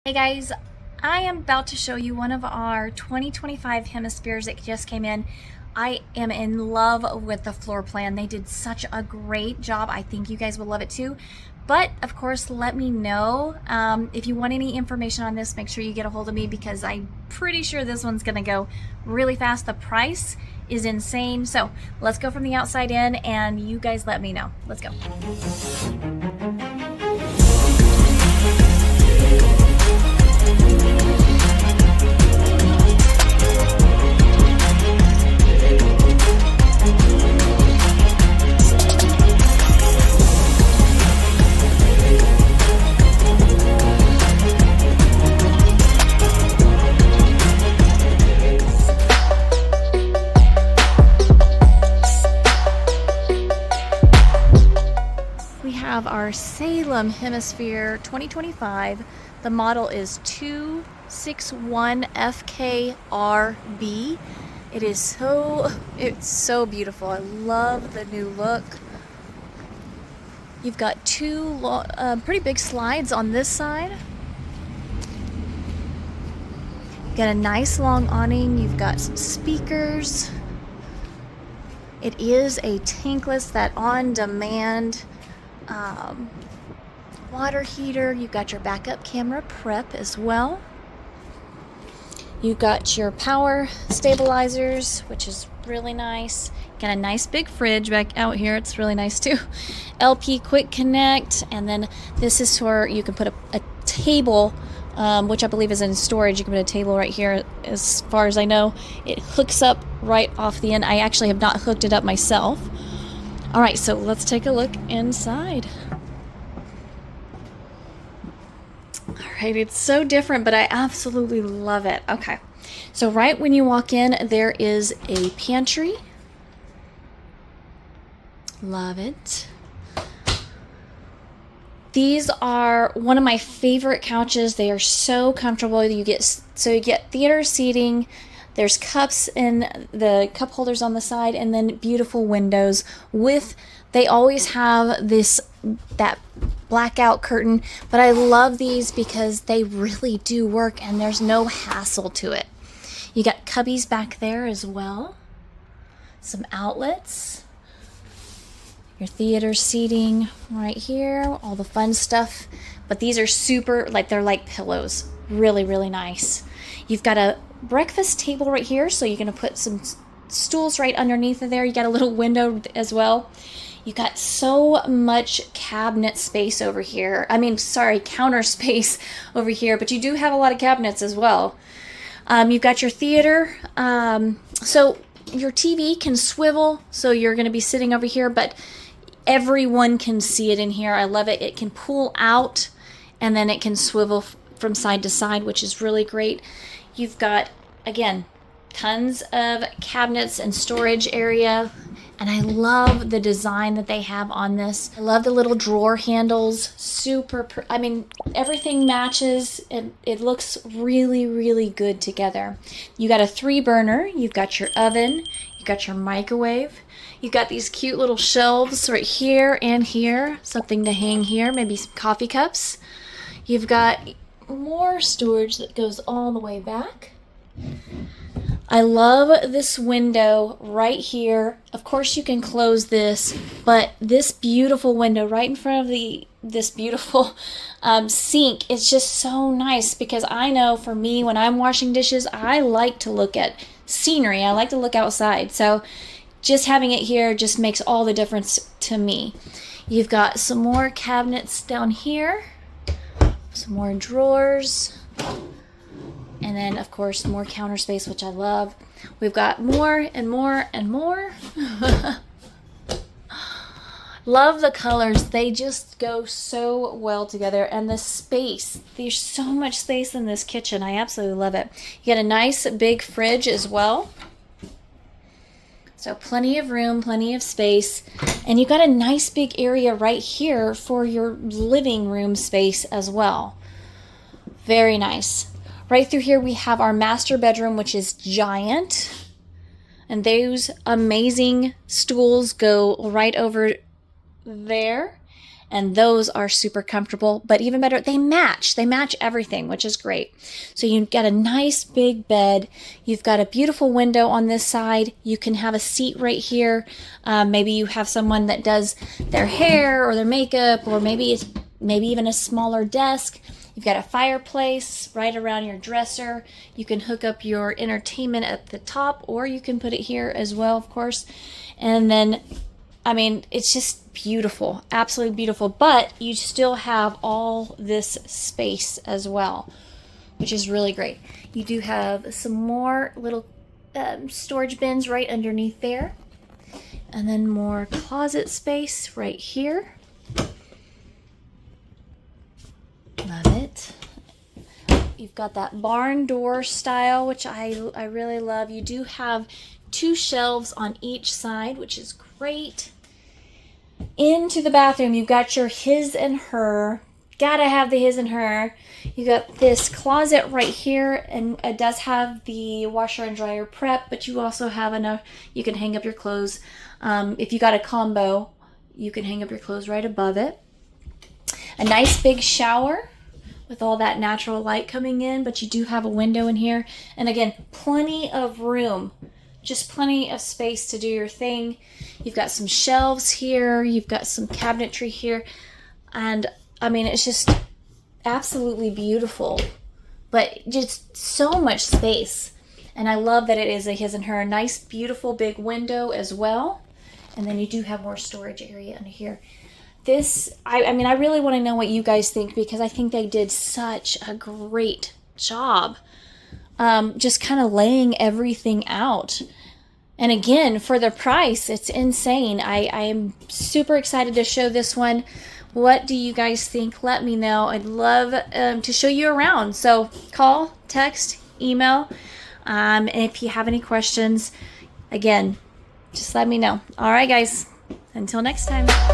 Hey guys, I am about to show you one of our 2025 Hemispheres that just came in. I am in love with the floor plan. They did such a great job. I think you guys will love it too. But of course, let me know if you want any information on this. Make sure you get a hold of me because I'm pretty sure this one's gonna go really fast. The price is insane. So let's go from the outside in and you guys let me know. Let's go. Have our Salem Hemisphere 2025. The model is 261FKRB. It's so beautiful. I love the new look. You've got two pretty big slides on this side. Got a nice long awning. You've got some speakers. It is a tankless, that on-demand water heater. You've got your backup camera prep as well. You've got your power stabilizers, which is really nice. Got a nice big fridge back out here. It's really nice too. LP quick connect, and then this is where you can put a table, which I believe is in storage. You can put a table right here. As far as I know, it hooks up right off the end. I actually have not hooked it up myself. All right, so let's take a look inside. All right, it's so different, but I absolutely love it. Okay, so right when you walk in, there is a pantry. Love it. These are one of my favorite couches. They are so comfortable. You get theater seating. There's cups in the cup holders on the side, and then beautiful windows they always have that blackout curtain, but I love these because they really do work and there's no hassle to it. You got cubbies back there as well. Some outlets. Your theater seating right here, all the fun stuff. But these are super, they're like pillows. Really, really nice. You've got a breakfast table right here, so you're going to put some stools right underneath of there. You got a little window as well. You got so much cabinet space over here. Counter space over here, but you do have a lot of cabinets as well. You've got your theater. So your TV can swivel, so you're going to be sitting over here, but everyone can see it in here. I love it. It can pull out, and then it can swivel from side to side, which is really great. You've got, again, tons of cabinets and storage area, and I love the design that they have on this. I love the little drawer handles. Everything matches, and it looks really, really good together. You got a 3-burner. You've got your oven. You've got your microwave. You've got these cute little shelves right here and here. Something to hang here, maybe some coffee cups. You've got more storage that goes all the way back. I love this window right here. Of course you can close this, but this beautiful window right in front of this beautiful sink is just so nice, because I know for me, when I'm washing dishes, I like to look at scenery. I like to look outside. So just having it here just makes all the difference to me. You've got some more cabinets down here. Some more drawers, and then of course more counter space, which I love. We've got more and more and more. Love the colors. They just go so well together, and the space, there's so much space in this kitchen. I absolutely love it. You got a nice big fridge as well, so plenty of room, plenty of space. And you got a nice big area right here for your living room space as well. Very nice. Right through here we have our master bedroom, which is giant. And those amazing stools go right over there. and those are super comfortable, but even better, they match everything, which is great. So you've got a nice big bed, you've got a beautiful window on this side, you can have a seat right here. Maybe you have someone that does their hair or their makeup, or maybe even a smaller desk. You've got a fireplace right around your dresser. You can hook up your entertainment at the top, or you can put it here as well, of course. And then, I mean, it's just beautiful, absolutely beautiful. But you still have all this space as well, which is really great. You do have some more little storage bins right underneath there. And then more closet space right here. Love it. You've got that barn door style, which I really love. You do have 2 shelves on each side, which is great. Into the bathroom, you've got your his and her. Gotta have the his and her. You got this closet right here, and it does have the washer and dryer prep, but you also have enough, you can hang up your clothes. If you got a combo, you can hang up your clothes right above it. A nice big shower with all that natural light coming in, but you do have a window in here. And again, plenty of room, just plenty of space to do your thing. You've got some shelves here, you've got some cabinetry here, and I mean, it's just absolutely beautiful, but just so much space. And I love that it is a his and her. Nice, beautiful big window as well. And then you do have more storage area under here. This, I mean, I really want to know what you guys think, because I think they did such a great job just kind of laying everything out. And again, for the price, it's insane. I am super excited to show this one. What do you guys think? Let me know. I'd love to show you around. So call, text, email. And if you have any questions, again, just let me know. All right, guys. Until next time.